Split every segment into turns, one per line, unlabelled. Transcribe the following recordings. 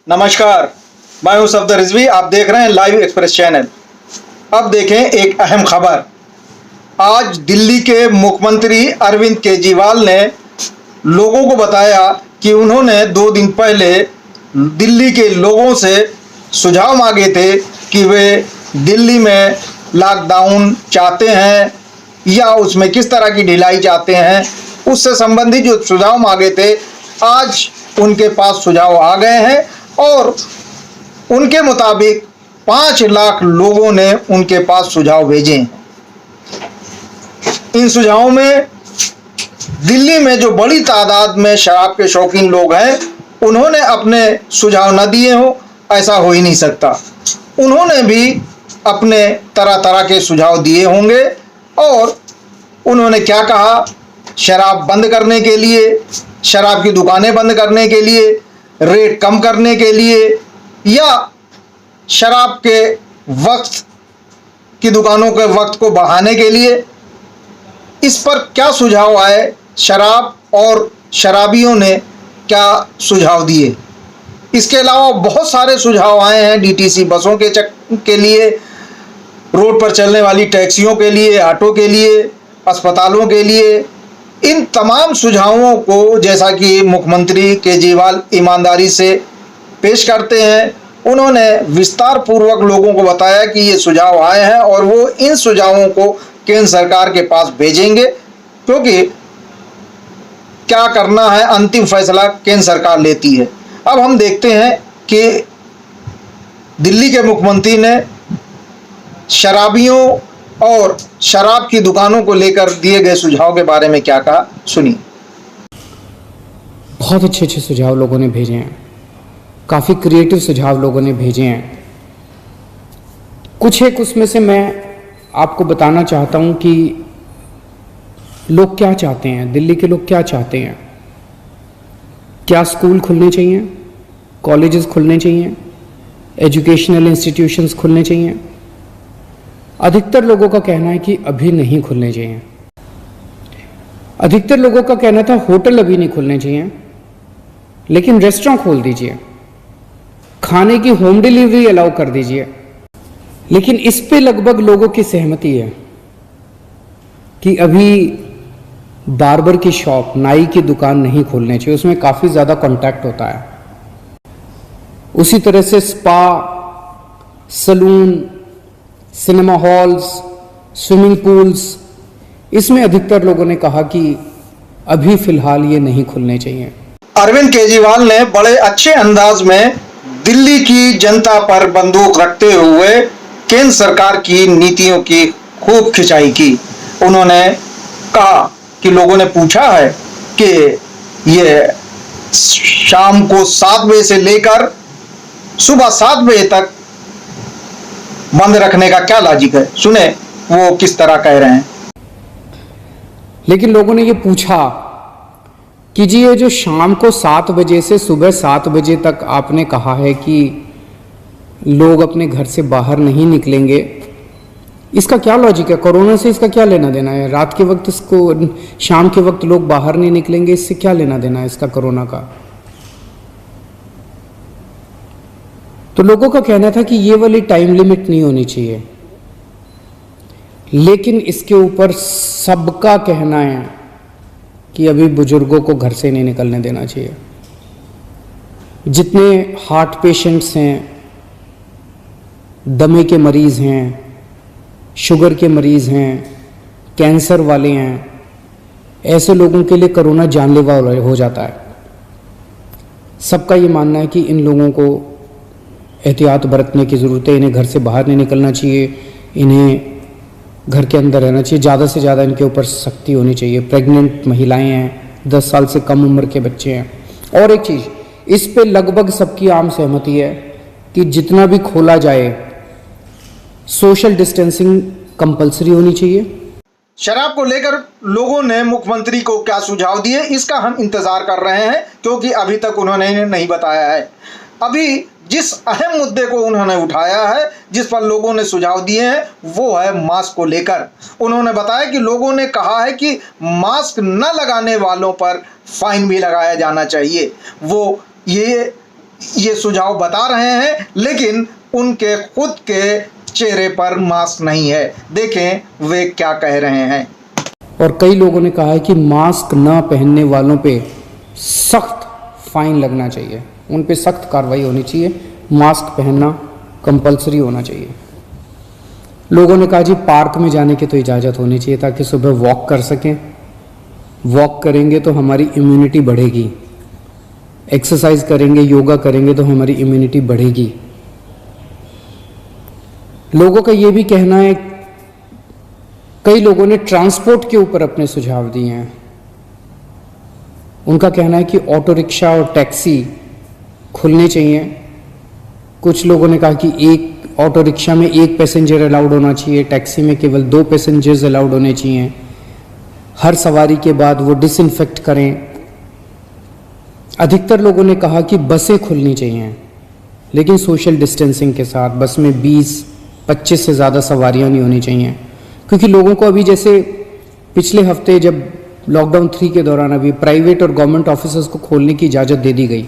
नमस्कार, मैं हूं सफदर रिजवी। आप देख रहे हैं लाइव एक्सप्रेस चैनल। अब देखें एक अहम खबर। आज दिल्ली के मुख्यमंत्री अरविंद केजरीवाल ने लोगों को बताया कि उन्होंने 2 दिन पहले दिल्ली के लोगों से सुझाव मांगे थे कि वे दिल्ली में लॉकडाउन चाहते हैं या उसमें किस तरह की ढिलाई चाहते हैं। उससे संबंधित जो सुझाव मांगे थे, आज उनके पास सुझाव आ गए हैं और उनके मुताबिक 5 लाख लोगों ने उनके पास सुझाव भेजे हैं। इन सुझावों में दिल्ली में जो बड़ी तादाद में शराब के शौकीन लोग हैं, उन्होंने अपने सुझाव न दिए हो, ऐसा हो ही नहीं सकता। उन्होंने भी अपने तरह तरह के सुझाव दिए होंगे और उन्होंने क्या कहा, शराब बंद करने के लिए, शराब की दुकानें बंद करने के लिए, रेट कम करने के लिए या शराब के वक्त की दुकानों के वक्त को बढ़ाने के लिए। इस पर क्या सुझाव आए, शराब और शराबियों ने क्या सुझाव दिए। इसके अलावा बहुत सारे सुझाव आए हैं डीटीसी बसों के लिए, रोड पर चलने वाली टैक्सियों के लिए, ऑटो के लिए, अस्पतालों के लिए। इन तमाम सुझावों को जैसा कि मुख्यमंत्री केजरीवाल ईमानदारी से पेश करते हैं, उन्होंने विस्तार पूर्वक लोगों को बताया कि ये सुझाव आए हैं और वो इन सुझावों को केंद्र सरकार के पास भेजेंगे, क्योंकि क्या करना है अंतिम फैसला केंद्र सरकार लेती है। अब हम देखते हैं कि दिल्ली के मुख्यमंत्री ने शराबियों और शराब की दुकानों को लेकर दिए गए सुझाव के बारे में क्या कहा, सुनिए।
बहुत अच्छे अच्छे सुझाव लोगों ने भेजे हैं, काफ़ी क्रिएटिव सुझाव लोगों ने भेजे हैं। कुछ एक उसमें से मैं आपको बताना चाहता हूं कि लोग क्या चाहते हैं, दिल्ली के लोग क्या चाहते हैं। क्या स्कूल खुलने चाहिए, कॉलेजेस खुलने चाहिए, एजुकेशनल इंस्टीट्यूशंस खुलने चाहिए। अधिकतर लोगों का कहना है कि अभी नहीं खुलने चाहिए। अधिकतर लोगों का कहना था होटल अभी नहीं खुलने चाहिए, लेकिन रेस्टोरेंट खोल दीजिए, खाने की होम डिलीवरी अलाउ कर दीजिए। लेकिन इस पे लगभग लोगों की सहमति है कि अभी बार्बर की शॉप, नाई की दुकान नहीं खोलने चाहिए, उसमें काफी ज्यादा कांटेक्ट होता है। उसी तरह से spa, salon, cinema halls, swimming pools, इसमें अधिकतर लोगों ने कहा कि अभी फिलहाल ये नहीं खुलने चाहिए।
अरविंद केजरीवाल ने बड़े अच्छे अंदाज में दिल्ली की जनता पर बंदूक रखते हुए केंद्र सरकार की नीतियों की खूब खिंचाई की। उन्होंने कहा कि लोगों ने पूछा है कि ये शाम को 7 बजे से लेकर सुबह 7 बजे तक बंद रखने का क्या लॉजिक है। सुने वो किस तरह कह रहे हैं।
लेकिन लोगों ने ये पूछा कि जी ये जो शाम को 7 बजे से सुबह 7 बजे तक आपने कहा है कि लोग अपने घर से बाहर नहीं निकलेंगे, इसका क्या लॉजिक है। कोरोना से इसका क्या लेना देना है। रात के वक्त इसको, शाम के वक्त लोग बाहर नहीं निकलेंगे, इससे क्या लेना देना है इसका कोरोना का। तो लोगों का कहना था कि ये वाली टाइम लिमिट नहीं होनी चाहिए। लेकिन इसके ऊपर सबका कहना है कि अभी बुजुर्गों को घर से नहीं निकलने देना चाहिए। जितने हार्ट पेशेंट्स हैं, दमे के मरीज हैं, शुगर के मरीज हैं, कैंसर वाले हैं, ऐसे लोगों के लिए कोरोना जानलेवा हो जाता है। सबका ये मानना है कि इन लोगों को एहतियात बरतने की ज़रूरत है। इन्हें घर से बाहर नहीं निकलना चाहिए, इन्हें घर के अंदर रहना चाहिए। ज़्यादा से ज़्यादा इनके ऊपर सख्ती होनी चाहिए। प्रेग्नेंट महिलाएं हैं, 10 साल से कम उम्र के बच्चे हैं। और एक चीज़, इस पे लगभग सबकी आम सहमति है कि जितना भी खोला जाए सोशल डिस्टेंसिंग कंपलसरी होनी चाहिए।
शराब को लेकर लोगों ने मुख्यमंत्री को क्या सुझाव दिए, इसका हम इंतजार कर रहे हैं, क्योंकि अभी तक उन्होंने नहीं बताया है। अभी जिस अहम मुद्दे को उन्होंने उठाया है, जिस पर लोगों ने सुझाव दिए हैं, वो है मास्क को लेकर। उन्होंने बताया कि लोगों ने कहा है कि मास्क न लगाने वालों पर फाइन भी लगाया जाना चाहिए। वो ये ये सुझाव बता रहे हैं, लेकिन उनके खुद के चेहरे पर मास्क नहीं है। देखें वे क्या कह रहे हैं।
और कई लोगों ने कहा है कि मास्क न पहनने वालों पे सख्त फाइन लगना चाहिए, उन पे सख्त कार्रवाई होनी चाहिए, मास्क पहनना कंपलसरी होना चाहिए। लोगों ने कहा जी पार्क में जाने की तो इजाज़त होनी चाहिए ताकि सुबह वॉक कर सकें, वॉक करेंगे तो हमारी इम्यूनिटी बढ़ेगी, एक्सरसाइज करेंगे, योगा करेंगे तो हमारी इम्यूनिटी बढ़ेगी। लोगों का ये भी कहना है, कई लोगों ने ट्रांसपोर्ट के ऊपर अपने सुझाव दिए हैं। उनका कहना है कि ऑटो रिक्शा और टैक्सी खुलने चाहिए। कुछ लोगों ने कहा कि एक ऑटो रिक्शा में 1 पैसेंजर अलाउड होना चाहिए, टैक्सी में केवल 2 पैसेंजर्स अलाउड होने चाहिए। हर सवारी के बाद वो डिसइंफेक्ट करें। अधिकतर लोगों ने कहा कि बसें खुलनी चाहिए, लेकिन सोशल डिस्टेंसिंग के साथ। बस में 20-25 से ज़्यादा सवारियां नहीं होनी चाहिए, क्योंकि लोगों को अभी जैसे पिछले हफ्ते जब लॉकडाउन 3 के दौरान अभी प्राइवेट और गवर्नमेंट ऑफिसर्स को खोलने की इजाज़त दे दी गई,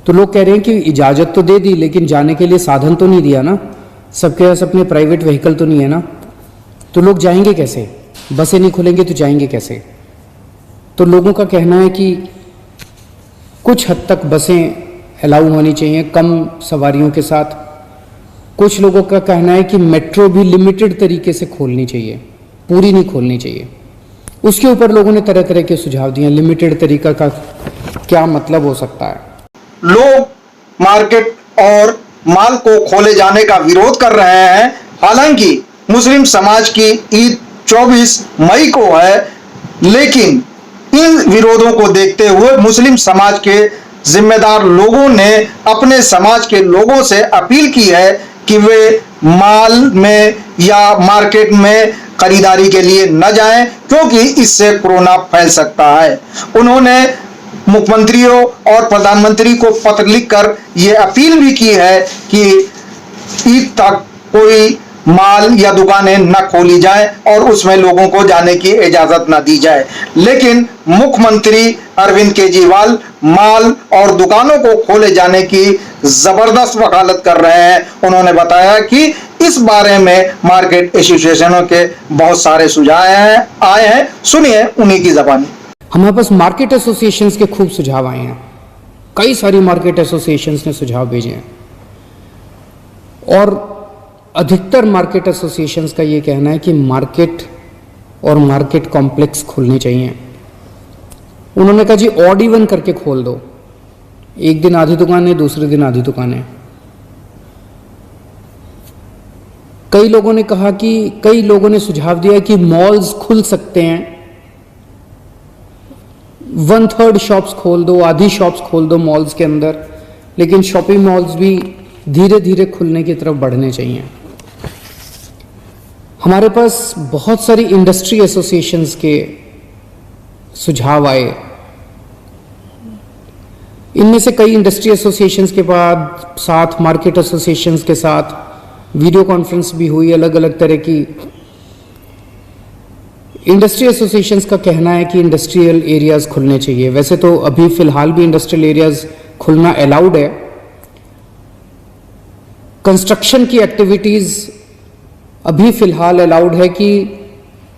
तो लोग कह रहे हैं कि इजाज़त तो दे दी लेकिन जाने के लिए साधन तो नहीं दिया ना, सबके पास अपने प्राइवेट व्हीकल तो नहीं है ना, तो लोग जाएंगे कैसे? बसें नहीं खुलेंगे तो जाएंगे कैसे? तो लोगों का कहना है कि कुछ हद तक बसें अलाउ होनी चाहिए कम सवारियों के साथ। कुछ लोगों का कहना है कि मेट्रो भी लिमिटेड तरीके से खोलनी चाहिए, पूरी नहीं खोलनी चाहिए। उसके ऊपर लोगों ने तरह तरह के सुझाव दिए। लिमिटेड तरीका का क्या मतलब हो सकता है?
लोग मार्केट और माल को खोले जाने का विरोध कर रहे हैं। हालांकि मुस्लिम समाज की ईद 24 मई को है, लेकिन इन विरोधों को देखते हुए मुस्लिम समाज के जिम्मेदार लोगों ने अपने समाज के लोगों से अपील की है कि वे माल में या मार्केट में खरीदारी के लिए न जाएं, क्योंकि इससे कोरोना फैल सकता है। उन्होंने मुख्यमंत्रियों और प्रधानमंत्री को पत्र लिखकर यह अपील भी की है कि ईद तक कोई माल या दुकानें न खोली जाए और उसमें लोगों को जाने की इजाजत न दी जाए। लेकिन मुख्यमंत्री अरविंद केजरीवाल माल और दुकानों को खोले जाने की जबरदस्त वकालत कर रहे हैं। उन्होंने बताया कि इस बारे में मार्केट एसोसिएशनों के बहुत सारे सुझाव आए हैं। सुनिए उन्हीं की जबानी।
हमारे पास मार्केट एसोसिएशंस के खूब सुझाव आए हैं, कई सारी मार्केट एसोसिएशंस ने सुझाव भेजे हैं और अधिकतर मार्केट एसोसिएशंस का ये कहना है कि मार्केट और मार्केट कॉम्प्लेक्स खुलने चाहिए। उन्होंने कहा जी ऑड इवन करके खोल दो, एक दिन आधी दुकानें, दूसरे दिन आधी दुकानें। कई लोगों ने कहा कि कई लोगों ने सुझाव दिया कि मॉल्स खुल सकते हैं, 1/3 शॉप्स खोल दो, आधी शॉप्स खोल दो मॉल्स के अंदर, लेकिन शॉपिंग मॉल्स भी धीरे धीरे खुलने की तरफ बढ़ने चाहिए। हमारे पास बहुत सारी इंडस्ट्री एसोसिएशंस के सुझाव आए। इनमें से कई इंडस्ट्री एसोसिएशंस के बाद साथ मार्केट एसोसिएशंस के साथ वीडियो कॉन्फ्रेंस भी हुई। अलग अलग तरह की इंडस्ट्री एसोसिएशंस का कहना है कि इंडस्ट्रियल एरियाज खुलने चाहिए। वैसे तो अभी फिलहाल भी इंडस्ट्रियल एरियाज खुलना अलाउड है। कंस्ट्रक्शन की एक्टिविटीज़ अभी फ़िलहाल अलाउड है कि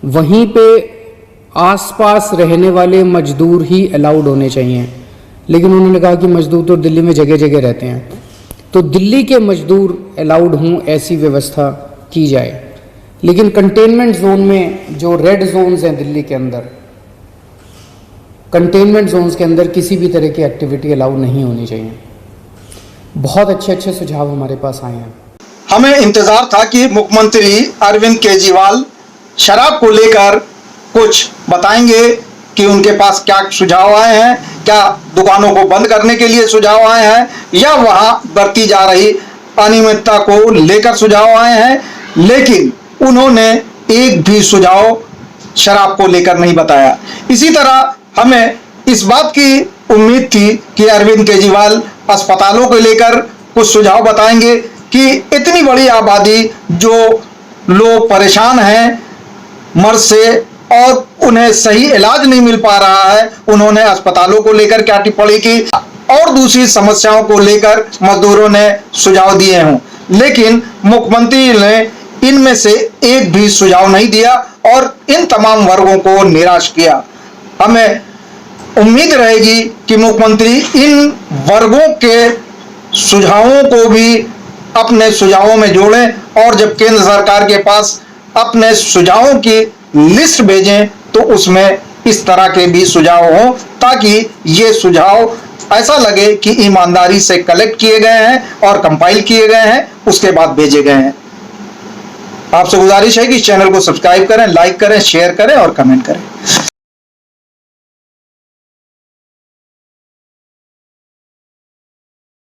वहीं पे आसपास रहने वाले मजदूर ही अलाउड होने चाहिए, लेकिन उन्होंने कहा कि मजदूर तो दिल्ली में जगह जगह रहते हैं, तो दिल्ली के मजदूर अलाउड हों ऐसी व्यवस्था की जाए। लेकिन कंटेनमेंट जोन में जो रेड जोन्स हैं दिल्ली के अंदर, कंटेनमेंट जोन्स के अंदर किसी भी तरह की एक्टिविटी अलाउ नहीं होनी चाहिए। बहुत अच्छे अच्छे सुझाव हमारे पास आए हैं।
हमें इंतजार था कि मुख्यमंत्री अरविंद केजरीवाल शराब को लेकर कुछ बताएंगे कि उनके पास क्या सुझाव आए हैं, क्या दुकानों को बंद करने के लिए सुझाव आए हैं या वहां बढ़ती जा रही अनियमितता को लेकर सुझाव आए हैं, लेकिन उन्होंने एक भी सुझाव शराब को लेकर नहीं बताया। इसी तरह हमें इस बात की उम्मीद थी कि अरविंद केजरीवाल अस्पतालों को लेकर कुछ सुझाव बताएंगे कि इतनी बड़ी आबादी जो लोग परेशान हैं मर्ज से और उन्हें सही इलाज नहीं मिल पा रहा है, उन्होंने अस्पतालों को लेकर क्या टिप्पणी की। और दूसरी समस्याओं को लेकर मजदूरों ने सुझाव दिए हों, लेकिन मुख्यमंत्री ने इनमें से एक भी सुझाव नहीं दिया और इन तमाम वर्गों को निराश किया। हमें उम्मीद रहेगी कि मुख्यमंत्री इन वर्गों के सुझावों को भी अपने सुझावों में जोड़ें और जब केंद्र सरकार के पास अपने सुझावों की लिस्ट भेजें तो उसमें इस तरह के भी सुझाव हों, ताकि ये सुझाव ऐसा लगे कि ईमानदारी से कलेक्ट किए गए हैं और कंपाइल किए गए हैं, उसके बाद भेजे गए हैं। आपसे गुजारिश है कि इस चैनल को सब्सक्राइब करें, लाइक करें, शेयर करें और कमेंट करें।